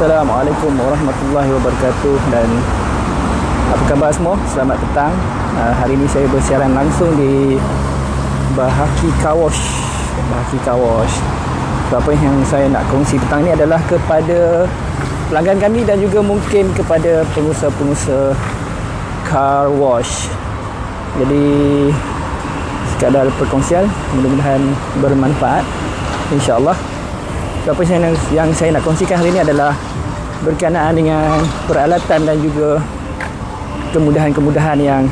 Assalamualaikum warahmatullahi wabarakatuh. Dan apa khabar semua? Selamat petang. Hari ini saya bersiaran langsung di Bahaki Car Wash. So, apa yang saya nak kongsi petang ni adalah kepada pelanggan kami dan juga mungkin kepada pengusaha-pengusaha car wash. Jadi sekadar perkongsian, mudah-mudahan bermanfaat, insya-Allah. So, apa yang saya nak kongsikan hari ini adalah berkenaan dengan peralatan dan juga kemudahan-kemudahan yang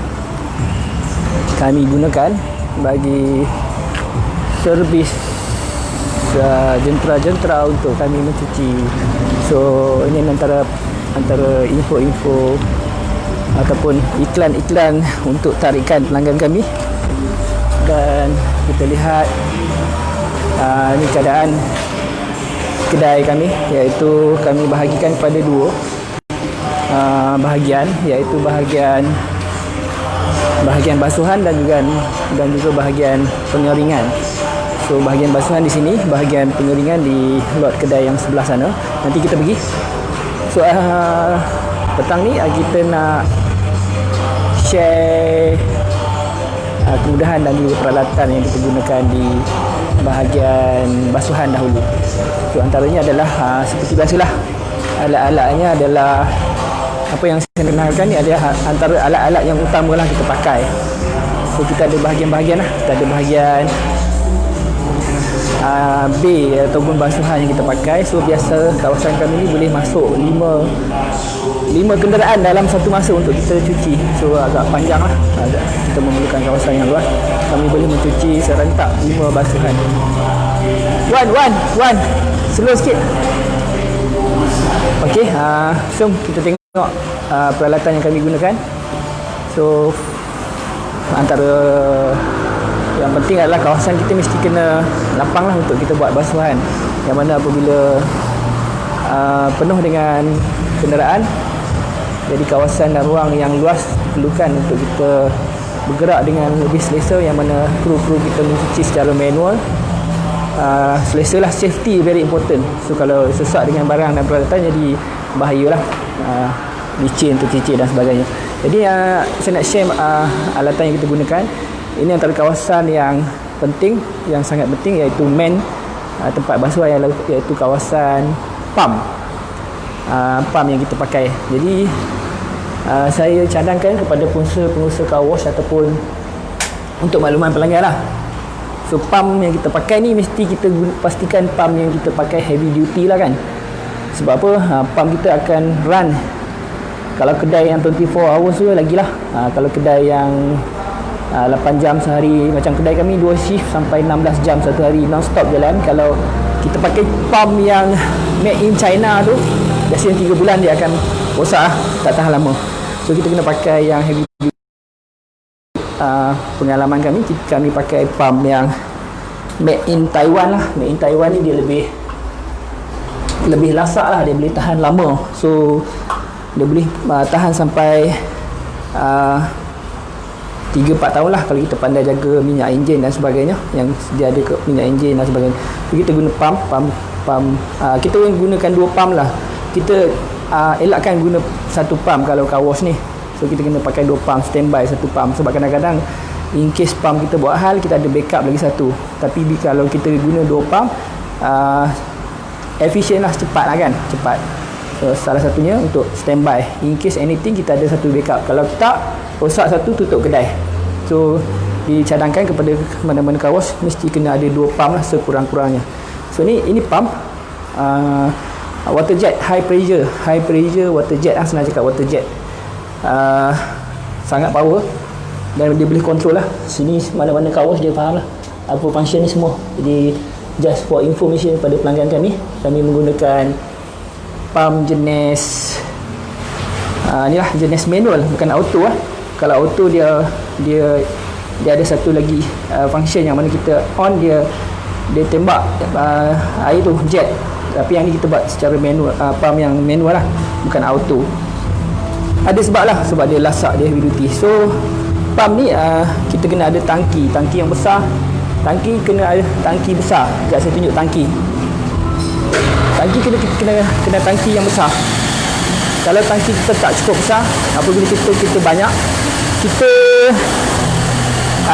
kami gunakan bagi servis jentera-jentera untuk kami mencuci. So ini antara info-info ataupun iklan-iklan untuk tarikan pelanggan kami. Dan kita lihat ini keadaan kedai kami, iaitu kami bahagikan kepada dua bahagian, iaitu bahagian basuhan dan juga bahagian pengeringan. So bahagian basuhan di sini, bahagian pengeringan di lot kedai yang sebelah sana. Nanti kita pergi. So petang ni kita nak share kemudahan dan juga peralatan yang kita gunakan di bahagian basuhan dahulu. So antaranya adalah seperti biasalah, alat-alatnya adalah apa yang saya kenalkan ni adalah antara alat-alat yang utamalah kita pakai. So kita ada bahagian-bahagian lah. Kita ada bahagian bay ataupun basuhan yang kita pakai. So biasa kawasan kami ni boleh masuk 5 kenderaan dalam satu masa untuk kita cuci. So agak panjang lah, kita memerlukan kawasan yang luas. Kami boleh mencuci serentak 5 basuhan. Wan, slow sikit. Okey, so kita tengok peralatan yang kami gunakan. So antara yang penting adalah kawasan kita mesti kena lapang lah untuk kita buat basuhan. Yang mana apabila penuh dengan kenderaan, jadi kawasan dan ruang yang luas perlukan untuk kita bergerak dengan lebih selesa, yang mana kru-kru kita mencuci secara manual. Selesa lah, safety very important. So kalau sesak dengan barang dan peralatan, jadi bahayalah, licin, tercicir dan sebagainya. Jadi saya nak share alatan yang kita gunakan. Ini antara kawasan yang penting, yang sangat penting, iaitu tempat basuhan, iaitu kawasan pump yang kita pakai. Jadi saya cadangkan kepada pengusaha car wash ataupun untuk makluman pelanggan lah. So pump yang kita pakai ni mesti kita pastikan pump yang kita pakai heavy duty lah kan. Sebab apa? Pump kita akan run. Kalau kedai yang 24 hours tu lagilah. Kalau kedai yang 8 jam sehari, macam kedai kami 2 shift sampai 16 jam satu hari non-stop jalan. Kalau kita pakai pump yang made in China tu, biasanya 3 bulan dia akan rosak, tak tahan lama. So kita kena pakai yang heavy duty. Pengalaman kami pakai pump yang made in Taiwan lah. Made in Taiwan ni dia lebih lasak lah, dia boleh tahan lama. So dia boleh tahan sampai 3-4 tahun lah kalau kita pandai jaga minyak enjin dan sebagainya, yang dia ada ke minyak enjin dan sebagainya. So, kita guna pump, kita gunakan 2 pump lah. Kita elakkan guna satu pump kalau car wash ni. So kita kena pakai 2 pump, standby satu pump. Sebab kadang-kadang in case pump kita buat hal, kita ada backup lagi satu. Tapi kalau kita guna 2 pump, efisien lah, cepat lah kan, cepat. So, salah satunya untuk standby, in case anything kita ada satu backup. Kalau tak, rosak satu, tutup kedai. So dicadangkan kepada mana-mana car wash mesti kena ada 2 pump lah sekurang-kurangnya. So ini pump water jet, high pressure water jet lah, senang cakap water jet. Sangat power dan dia boleh control lah. Sini mana-mana car wash dia faham lah apa function ni semua. Jadi just for information pada pelanggan kami menggunakan pump jenis ni lah, jenis manual, bukan auto lah. Kalau auto dia ada satu lagi function yang mana kita on, dia tembak air tu, jet. Tapi yang ni kita buat secara manual, pump yang manual lah, bukan auto. Ada sebab lah, sebab dia lasak, dia heavy duty. So pump ni kita kena ada tangki yang besar. Tangki kena ada tangki besar. Sekejap saya tunjuk tangki. tangki kena tangki yang besar. Kalau tangki kita tak cukup besar, apabila kita banyak, kita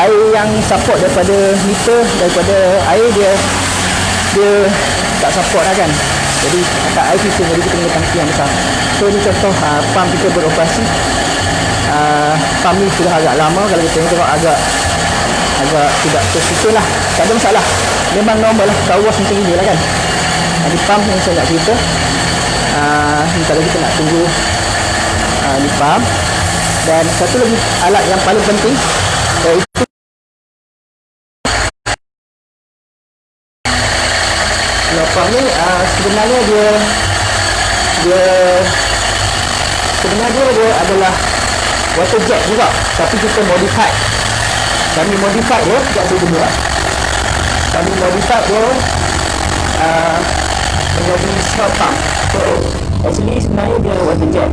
air yang support daripada meter, daripada air dia tak support lah kan. Jadi akan air kita, jadi kita kena tangki yang besar. So ni contoh pump kita beroperasi. Pump ni sudah agak lama, kalau kita tengok agak tidak tersusun lah, tak ada masalah, memang normal lah, car wash macam ni lah kan. Di pump yang saya nak cerita, ni kalau kita nak tunggu di pump. Dan satu lagi alat yang paling penting, iaitu pump ni sebenarnya dia adalah water jet juga, tapi kita modify. Kami modify dia, sekejap saya dulu lah. Kami modify dia menjadi small pump. So actually sebenarnya dia water jet,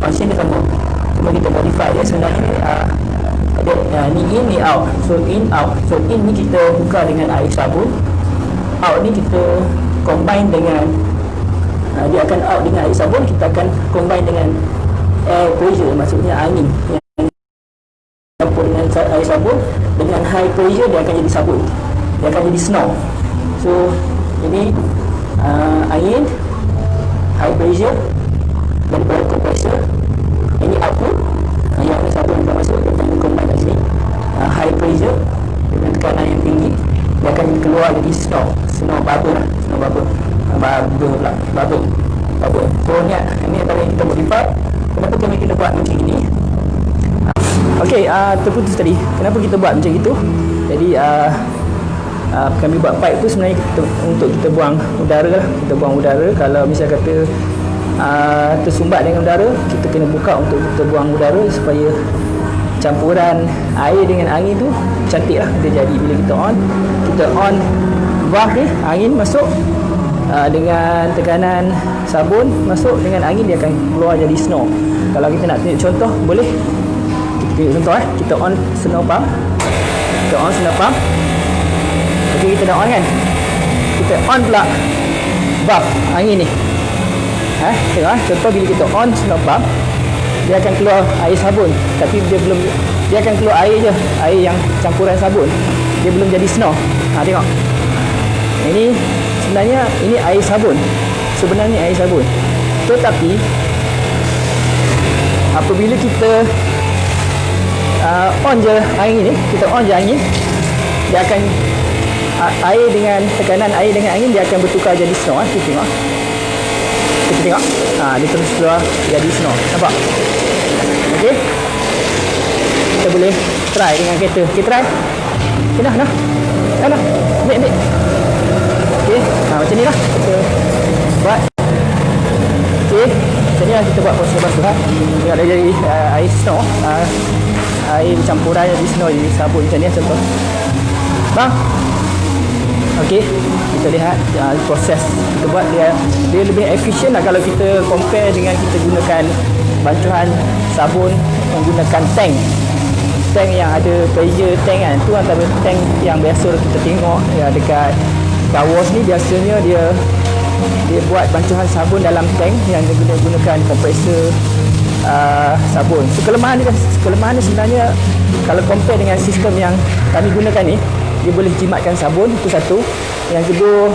function dia sama, cuma kita modify dia. Sebenarnya ni in, ni out. So in, out. So in ni kita buka dengan air sabun, out ni kita combine dengan dia akan out dengan air sabun, kita akan combine dengan air pressure, maksudnya angin yang campur dengan air sabun. Dengan high pressure dia akan jadi sabun, dia akan jadi snow. So ini angin, high pressure daripada compressor, ini output yang sabun akan masuk, dia akan combine kat sini. High pressure dengan tekanan yang tinggi, dia akan keluar jadi snow bubble lah, bubble. So ni antara yang kita modify. Kenapa kami kena buat macam ini? Okey, terputus tadi. Kenapa kita buat macam itu? Jadi kami buat pipe tu sebenarnya untuk kita buang udara lah. Kita buang udara. Kalau misal kata tersumbat dengan udara, kita kena buka untuk kita buang udara supaya campuran air dengan angin tu cantik lah dia jadi. Bila kita on valve ni, angin masuk dengan tekanan sabun masuk dengan angin, dia akan keluar jadi snow. Kalau kita nak tunjuk contoh, boleh kita tunjuk contoh. Kita on snow pump, ok, kita dah on kan, kita on pula valve angin ni. Tengok contoh, bila kita on snow pump, dia akan keluar air sabun, tapi dia akan keluar air je, air yang campuran sabun, dia belum jadi snow. Tengok, ini sebenarnya ini air sabun, tetapi apabila kita on je angin ni, dia akan air dengan tekanan air dengan angin, dia akan bertukar jadi snow. Kita tengok, dia terus keluar jadi snow, nampak? Okey, kita boleh try dengan kereta. Okay, try. Okay, dah. Ambil. Okey, macam ni lah kita buat. Okey, macam ni lah kita buat proses basuhan. Tengok dah jadi air snow, air campuran jadi snow, jadi sabun macam ni lah contoh. Bang, okey, kita lihat proses kita buat dia lebih efisien lah kalau kita compare dengan kita gunakan bancuhan sabun menggunakan tank yang ada pressure tank kan. Tu antara tank yang biasa kita tengok ya, dekat car wash ni biasanya dia buat bancuhan sabun dalam tank yang dia gunakan kompresor sabun. So kelemahan dia sebenarnya kalau compare dengan sistem yang kami gunakan ni, dia boleh jimatkan sabun, itu satu. Yang kedua,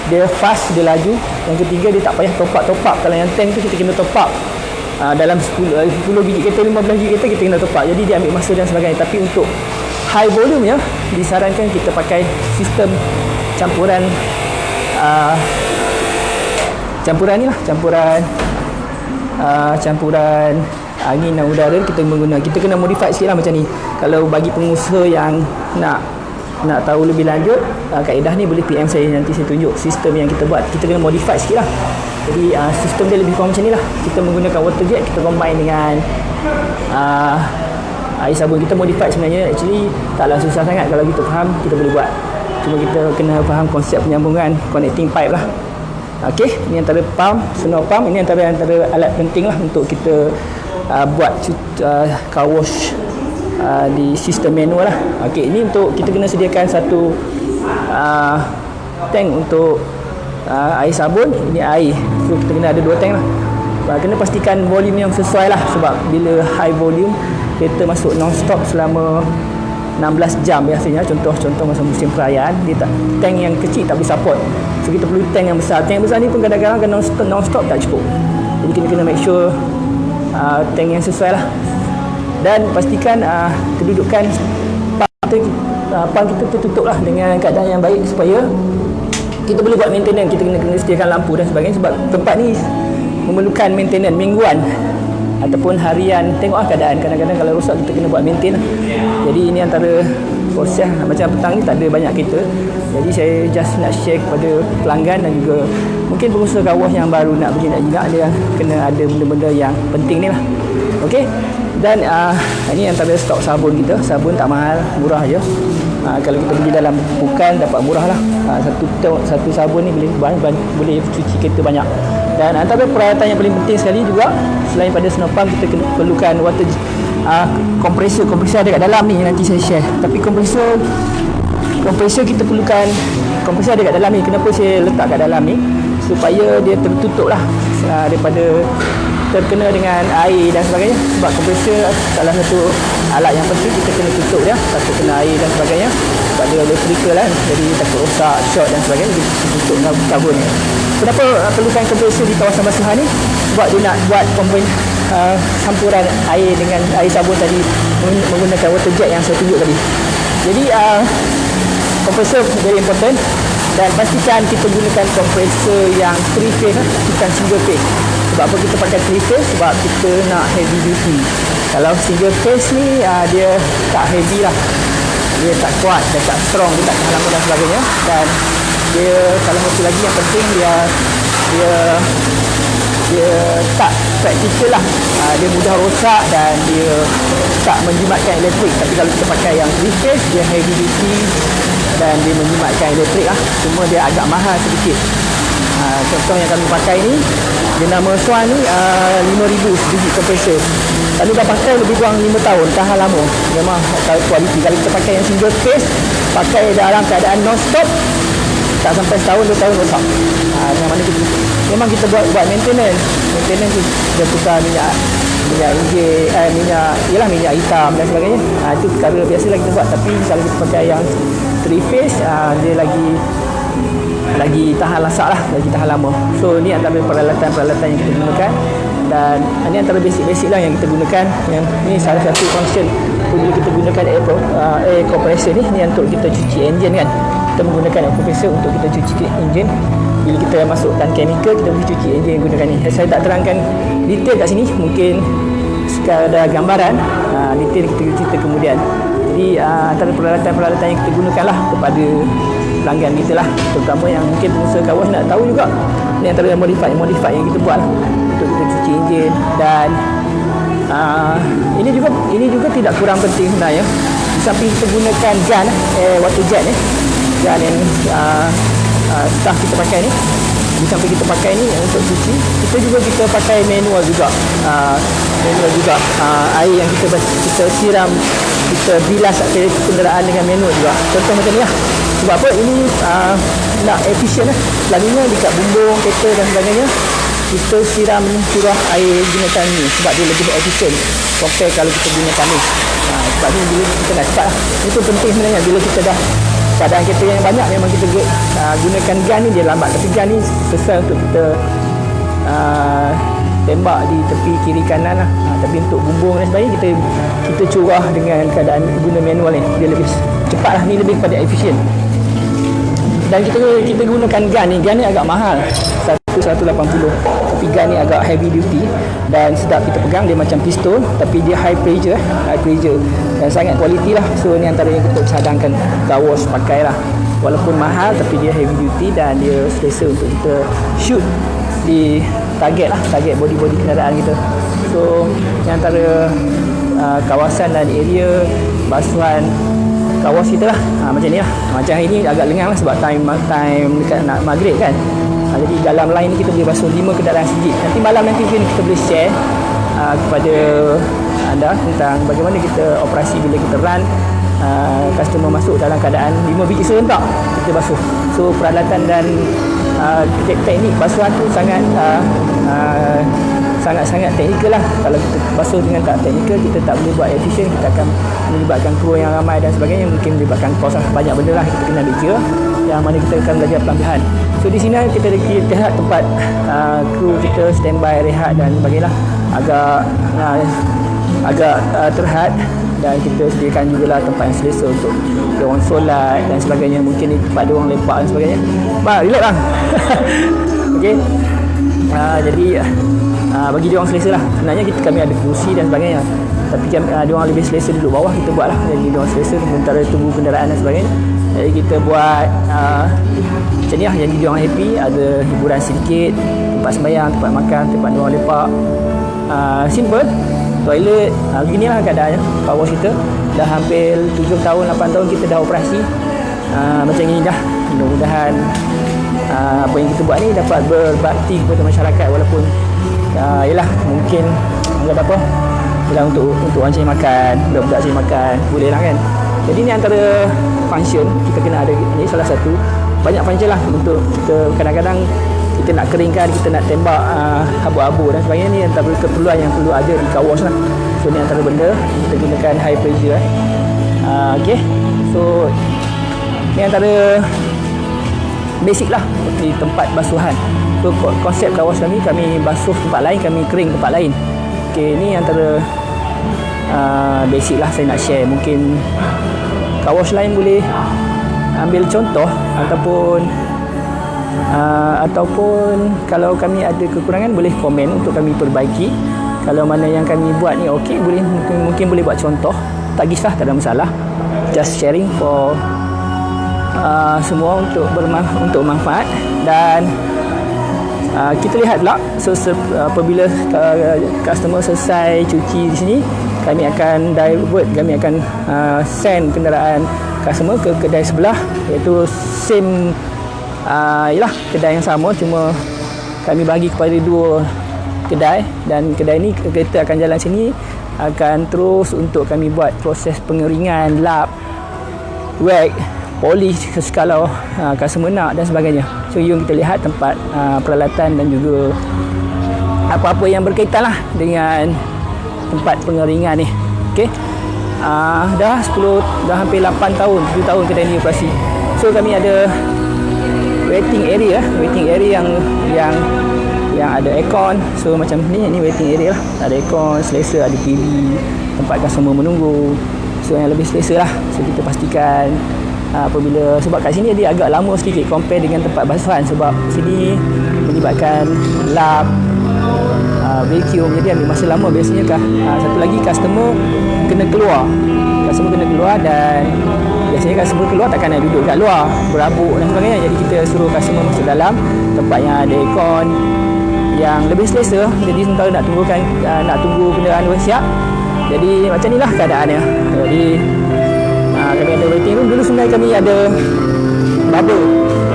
dia fast, dia laju. Yang ketiga, dia tak payah top up. Kalau yang tank tu kita kena top up dalam 10 biji kereta, 15 biji kereta kita kena top up. Jadi dia ambil masa dan sebagainya. Tapi untuk high volume nya, disarankan kita pakai sistem campuran ni lah, campuran angin dan udara. Kita kena modify sikit lah macam ni. Kalau bagi pengusaha yang nak tahu lebih lanjut kaedah ni, boleh PM saya, nanti saya tunjuk sistem yang kita buat. Kita kena modify sikit lah. Jadi sistem dia lebih kurang macam ni lah. Kita menggunakan water jet, kita combine dengan air sabun. Kita modify sebenarnya actually taklah susah sangat. Kalau kita faham, kita boleh buat. Cuma kita kena faham konsep penyambungan connecting pipe lah. Okey, ini antara pump, snow pump. Ini antara alat penting lah untuk kita buat car wash di sistem manual lah. Okey, ini untuk kita kena sediakan satu tank untuk air sabun, ini air. So kita kena ada 2 tank lah. Kena pastikan volume yang sesuai lah, sebab bila high volume kereta masuk non-stop selama 16 jam biasanya. Contoh masa musim perayaan, dia tak, tank yang kecil tak boleh support. So kita perlu tank yang besar. Tank yang besar ni pun kadang-kadang kan non-stop tak cukup. Jadi kita kena make sure tank yang sesuai lah. Dan pastikan kedudukan pump kita tertutup lah dengan keadaan yang baik, supaya kita boleh buat maintenance. Kita kena sediakan lampu dan sebagainya, sebab tempat ni memerlukan maintenance mingguan ataupun harian. Tengoklah keadaan, kadang-kadang kalau rosak kita kena buat maintain. Jadi ini antara proses. Macam petang ni tak ada banyak kereta, jadi saya just nak share kepada pelanggan dan juga mungkin pengusaha kawas yang baru nak beli, nak jinak, dia kena ada benda-benda yang penting ni lah. Okey. Dan ini antara stok sabun kita. Sabun tak mahal, murah je. Kalau kita beli dalam bukan dapat murah lah. Satu sabun ni boleh cuci kereta banyak. Dan antara peralatan yang paling penting sekali juga, selain pada snow pump, kita perlukan water kompresor. Kompresor ada kat dalam ni, nanti saya share. Tapi kompresor kita perlukan. Kompresor ada kat dalam ni. Kenapa saya letak kat dalam ni? Supaya dia tertutup lah daripada terkena dengan air dan sebagainya. Sebab kompresor salah satu alat yang penting, kita kena tutup dia, takut kena air dan sebagainya, sebab dia electrical kan, jadi takut rosak, short dan sebagainya. Kita tutup dengan sabun ni. Kenapa perlukan kompresor di kawasan basuhan ni? Sebab dia nak buat campuran air dengan air sabun tadi menggunakan water jet yang saya tunjuk tadi. Jadi kompresor very important. Dan pastikan kita gunakan kompresor yang 3 phase, bukan single phase. Sebab apa kita pakai 3 phase? Sebab kita nak heavy duty. Kalau single phase ni dia tak heavy lah, dia tak kuat, dia tak strong, dia tak tahan lama dan sebagainya. Dan dia salah satu lagi yang penting, dia tak praktikal lah. Dia mudah rosak dan dia tak menjimatkan elektrik. Tapi kalau kita pakai yang 3 phase, dia heavy duty dan dia menjimatkan elektrik lah. Cuma dia agak mahal sedikit. Contoh yang kami pakai ni, dia nama Swan ni 5,000 biji kompresor. Kalau dah pakai lebih kurang 5 tahun, tahan lama. Memang kualiti. Kalau kita pakai yang single phase, pakai dalam keadaan non-stop, tak sampai setahun, 2 tahun rosak. Yang mana memang kita buat maintenance. Maintenance tu dia tukar minyak enjin, minyak hitam dan sebagainya. Itu perkara biasalah kita buat. Tapi kalau kita pakai yang 3 phase, dia lagi tahan lasak lah, lagi tahan lama. So ni antara peralatan yang kita gunakan. Dan ini antara basic lah yang kita gunakan. Yang ni salah satu function bila kita gunakan air compressor ni untuk kita cuci enjin kan. Kita menggunakan air compressor untuk kita cuci enjin. Bila kita masukkan chemical, kita boleh cuci enjin gunakan ni. Saya tak terangkan detail kat sini, mungkin sekadar gambaran. Detail kita cerita kemudian. Jadi antara peralatan yang kita gunakan lah kepada pelanggan kita lah, terutama yang mungkin pengusaha kawas nak tahu juga. Ini antara modify yang kita buat lah, untuk kita cuci enjin. Dan ini juga tidak kurang penting sebenarnya. Di samping kita gunakan gun, water jet ni, gun yang staff kita pakai ni, di samping kita pakai ni untuk cuci, kita pakai manual juga. Air yang kita siram, kita bilas kenderaan dengan manual juga. Contoh macam ni lah. Sebab apa? Ini nak efisien lah. Selalunya dekat bumbung kereta dan sebagainya, kita siram curah air gunakan ni, sebab dia lebih efisien compare kalau kita gunakan ni. Sebab ni bila kita dah cepat lah. Itu penting sebenarnya. Bila kita dah keadaan kereta yang banyak, memang kita gunakan gun ni dia lambat. Tapi gun ni sesuai untuk kita tembak di tepi kiri kanan lah. Tapi untuk bumbung dan sebagainya, kita curah dengan keadaan guna manual ni, dia lebih cepat lah. Ni lebih kepada efisien. Dan kita gunakan gun ni agak mahal, 180. Tapi gun ni agak heavy duty dan sedap kita pegang. Dia macam pistol tapi dia high pressure dan sangat kualiti lah. So ni antara yang kita cadangkan kawas pakai lah. Walaupun mahal tapi dia heavy duty dan dia selesa untuk kita shoot di target body kenderaan kita. So ni antara kawasan dan area basuhan kawas kita lah. Macam ni lah. Macam hari ni agak lengang lah sebab time dekat nak maghrib kan. Jadi dalam line ni kita boleh basuh 5 kenderaan sejid. Nanti malam mungkin kita boleh share kepada anda tentang bagaimana kita operasi bila kita run customer masuk dalam keadaan 5 biji serentak kita basuh. So peralatan dan teknik basuhan tu sangat-sangat teknikal lah. Kalau kita basuh dengan tak teknikal, kita tak boleh buat efisien, kita akan melibatkan kru yang ramai dan sebagainya, mungkin melibatkan kos lah, banyak benda lah kita kena ambil kira, yang mana kita akan belajar perlahan-lahan. So di sini kita lihat tempat kru kita standby, rehat dan sebagainya lah. agak terhad, dan kita sediakan jugalah tempat yang selesa untuk dia orang solat dan sebagainya, mungkin ni tempat dia orang lepak dan sebagainya. Relax bang. Okey. Jadi bagi dia orang selesa lah. Sebenarnya kami ada kerusi dan sebagainya, tapi dia orang lebih selesa duduk bawah, kita buat lah jadi dia orang selesa sementara tunggu kenderaan dan sebagainya. Jadi kita buat macam ni lah, jadi dia orang happy, ada hiburan sedikit, tempat sembahyang, tempat makan, tempat dia orang lepak, simple, toilet, begini lah keadaannya. Power wash kita dah hampir 7 tahun, 8 tahun kita dah operasi macam ni dah. Mudah-mudahan apa yang kita buat ni dapat berbakti kepada masyarakat, walaupun yelah mungkin enggak apa yelah, untuk orang cari makan, budak-budak cari makan, boleh lah kan. Jadi ni antara function kita kena ada, ni salah satu banyak function lah untuk kita. Kadang-kadang kita nak keringkan, kita nak tembak abu-abu dan sebagainya, ni antara keperluan yang perlu ada di car wash lah. So ni antara benda kita gunakan high pressure okay. So ni antara basic lah di tempat basuhan. So konsep car wash kami basuh tempat lain, kami kering tempat lain. Okay, ni antara basic lah saya nak share. Mungkin car wash lain boleh ambil contoh, ataupun kalau kami ada kekurangan boleh komen untuk kami perbaiki. Kalau mana yang kami buat ni okey, mungkin boleh buat contoh, tak kisah, tak ada masalah. Just sharing for semua untuk manfaat. Dan kita lihat pula, apabila customer selesai cuci di sini, kami akan divert, kami akan send kenderaan customer ke kedai sebelah, iaitu same kedai yang sama, cuma kami bagi kepada 2 kedai, dan kedai ni kereta akan jalan sini, akan terus untuk kami buat proses pengeringan, lap, whack, polish kalau customer nak dan sebagainya. So jom kita lihat tempat peralatan dan juga apa-apa yang berkaitan lah dengan tempat pengeringan ni. Okay. Dah hampir 8 tahun, 7 tahun kedai ni operasi. So kami ada waiting area yang ada aircon. So macam ni waiting area lah, ada aircon, selesa, ada TV, tempat customer menunggu. So yang lebih selesa lah. So kita pastikan apabila, sebab kat sini dia agak lama sedikit compare dengan tempat basuhan, sebab sini melibatkan lap, vacuum, jadi ambil masa lama biasanya. Satu lagi, customer kena keluar, dan biasanya customer keluar takkan nak duduk kat luar berabuk dan sebagainya. Jadi kita suruh customer masuk dalam tempat yang ada aircon, yang lebih selesa. Jadi sementara nak tunggu kenderaan siap. Jadi macam inilah keadaannya. Jadi kami ada waiting room. Dulu sebenarnya kami ada bubble.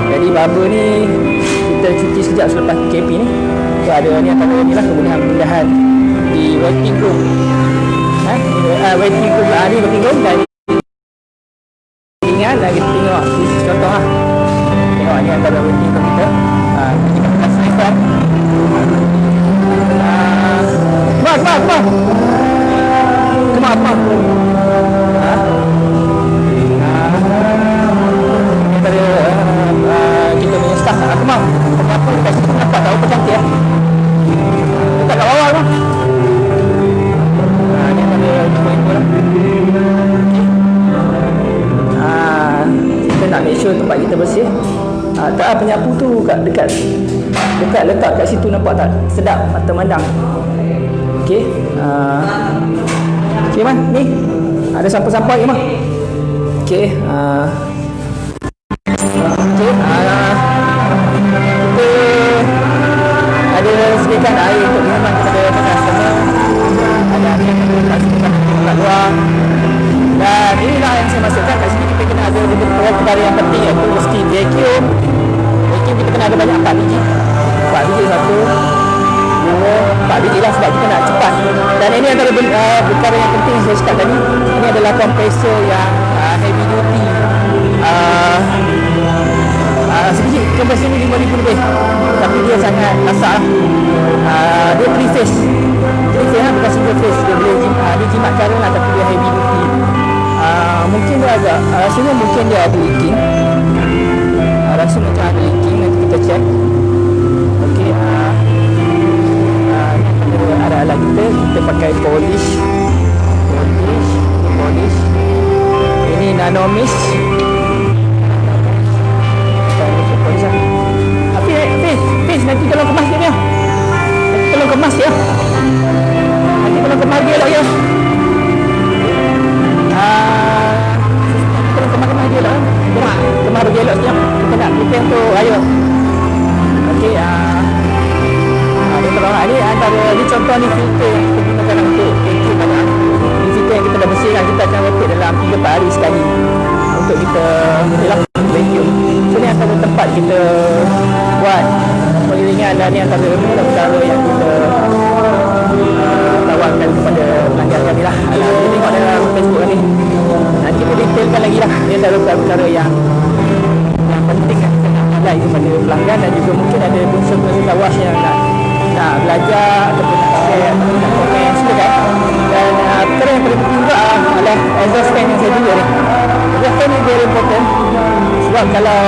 Jadi bubble ni kita cuci sekejap selepas PKP ni. So ada ni antara ni lah kemudahan di waiting room. Waiting room lah ni, waiting room dan ringan. Dan kita tengok contoh lah. Tengok ni antara waiting room kita. Kita akan selesai. Kemar. Kita punya staff nak kemar. Kenapa dekat situ nampak tak apa cantik lah. Dekat kat bawah tu. Ni ada info lah. Kita nak make sure tempat kita bersih. Tak, penyapu tu dekat letak kat situ, nampak tak? Sedap mata mandang. Okey. Okey man, ni ada sampah-sampah lagi mah. Okey. Kita ada sediakan air untuk minuman kepada customer. Ada air kat luar. Dan inilah yang saya maksudkan, kat sini kita kena ada perkara yang penting, iaitu mesti vacuum. Kita kena ada banyak 4 biji. 4 biji, 1, 2, 4 biji lah, sebab kita nak cepat. Dan ini antara perkara yang penting saya cakap tadi. Ini adalah kompresor yang heavy duty, Sebiji compressor ni 5,000 lebih, tapi dia sangat kasar. Dia 3 phase bukan single phase. Dia boleh dia jimat current lah, tapi dia heavy duty. Mungkin dia agak rasanya mungkin dia ada leaking. Rasa macam ada leaking, nanti kita check. Okey, ada alat kita pakai polish. Ini nano mist. Fiz, nanti tolong kemas dia ya. Nanti tolong kemas dia lah ya. Tolong kemas dia lah. Kemas dia lah sekejap. Kita nak prepare untuk raya. Okey, dia tolong lah. Ni antara ni contoh ni filter yang kita gunakan untuk vacuum pada. Ni filter yang kita dah bersihkan, kita akan repeat dalam 3-4 hari sekali untuk kita vacuum. So ni antara tempat kita buat penggilingan, dan ni antara perkara yang kita tawarkan kepada pelanggan kami lah. Kita tengok dalam Facebook ni, nanti kita detailkan lagi lah. Ni antara perkara yang penting kan, kita nak pandai kepada pelanggan, dan juga mungkin ada pengusaha tawas yang nak belajar ataupun nak share ataupun nak komen, silakan. Dan perkara yang paling penting juga adalah exhaust fan yang saya tunjuk ni. Exhaust fan ni very important, sebab kalau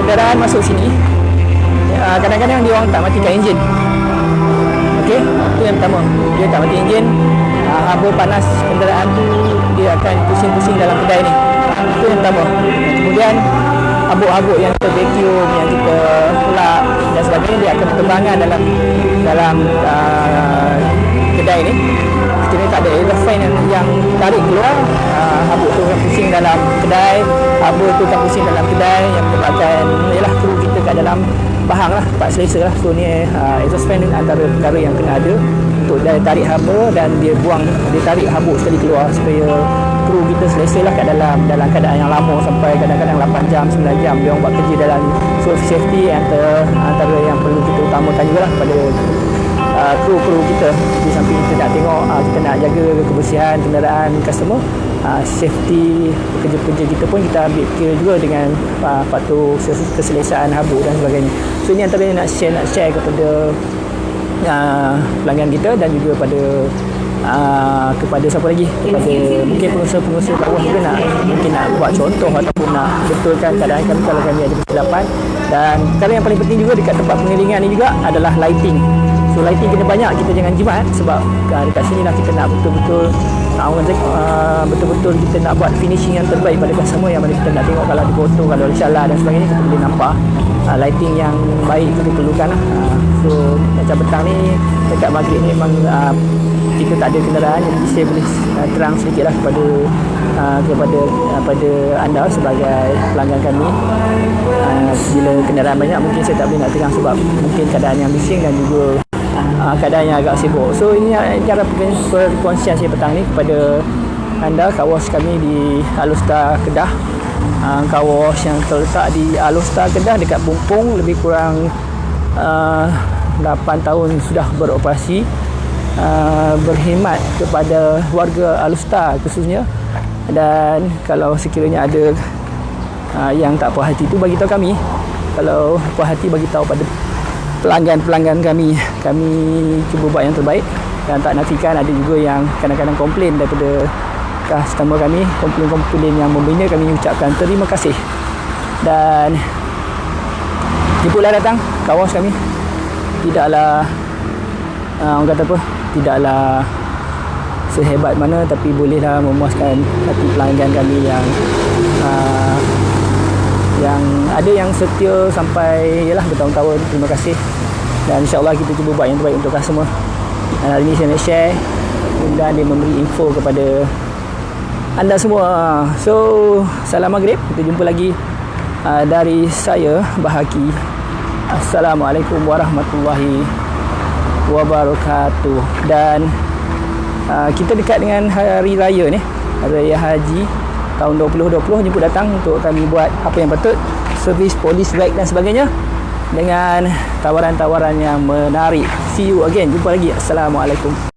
kenderaan masuk sini, kadang-kadang dia orang tak matikan enjin. Okey, itu yang pertama. Dia tak mati enjin, haba panas kenderaan tu dia akan pusing-pusing dalam kedai ni. Itu yang pertama. Kemudian habuk-habuk yang kita vacuum, yang kita pelak dan sebagainya, dia akan berterbangan dalam kedai ni. Kita tak ada exhaust fan yang tarik keluar, habuk tu akan pusing dalam kedai, habuk tu akan pusing dalam kedai, yang menyebabkan ialah kru kita kat dalam bahang lah, tak selesa lah. So ni exhaust fan ni antara perkara yang kena ada untuk dia tarik haba, dan dia tarik habuk sekali keluar supaya kru kita selesa lah kat dalam keadaan yang lama, sampai kadang-kadang 8 jam 9 jam dia orang buat kerja dalam ni. So safety antara yang perlu kita utamakan juga lah kepada kru kita. Di samping kita nak tengok, kita nak jaga kebersihan kenderaan customer, safety pekerja-pekerja kita pun kita ambil kira juga dengan faktor keselesaan habuk dan sebagainya. So ini antara yang nak share kepada pelanggan kita, dan juga kepada siapa lagi, kepada mungkin pengusaha tawas juga mungkin nak buat contoh ataupun nak betulkan keadaan kami kalau kami ada kesilapan. Dan perkara yang paling penting juga dekat tempat penggilingan ni juga adalah lighting. So lighting kena banyak, kita jangan jimat, sebab dekat sini lah kita nak betul-betul betul-betul kita nak buat finishing yang terbaik pada customer, yang mana kita nak tengok kalau ada foto, kalau ada salah dan sebagainya, kita boleh nampak lighting yang baik itu diperlukan lah. So macam petang ni dekat maghrib ni memang kita tak ada kenderaan, jadi saya boleh terang sedikit lah kepada anda sebagai pelanggan kami. Bila kenderaan banyak, mungkin saya tak boleh nak terang sebab mungkin keadaan yang bising dan juga keadaan yang agak sibuk. So ini cara perkongsian saya petang ni kepada anda, kawas kami di Alustar Kedah. Kawas yang terletak di Alustar Kedah dekat Bumpung, lebih kurang 8 tahun sudah beroperasi. Berkhidmat kepada warga Alustar khususnya, dan kalau sekiranya ada yang tak puas hati tu, bagi tahu kami. Kalau puas hati, bagi tahu pada pelanggan kami cuba buat yang terbaik. Dan tak nafikan ada juga yang kadang-kadang komplain daripada customer kami, komplain yang membina, kami ucapkan terima kasih. Dan jemputlah datang kawas kami. Tidaklah orang kata apa, tidaklah sehebat mana, tapi bolehlah memuaskan hati pelanggan kami yang ada yang setia sampai bertahun-tahun. Terima kasih, dan insyaAllah kita cuba buat yang terbaik untuk customer. Dan hari ini saya nak share, dan dia memberi info kepada anda semua. So salam maghrib, kita jumpa lagi dari saya Bahaki. Assalamualaikum warahmatullahi wabarakatuh. Dan kita dekat dengan hari raya ni, hari raya haji tahun 2020. Jemput datang untuk kami buat apa yang patut, servis, polis, bag dan sebagainya, dengan tawaran-tawaran yang menarik. See you again, jumpa lagi. Assalamualaikum.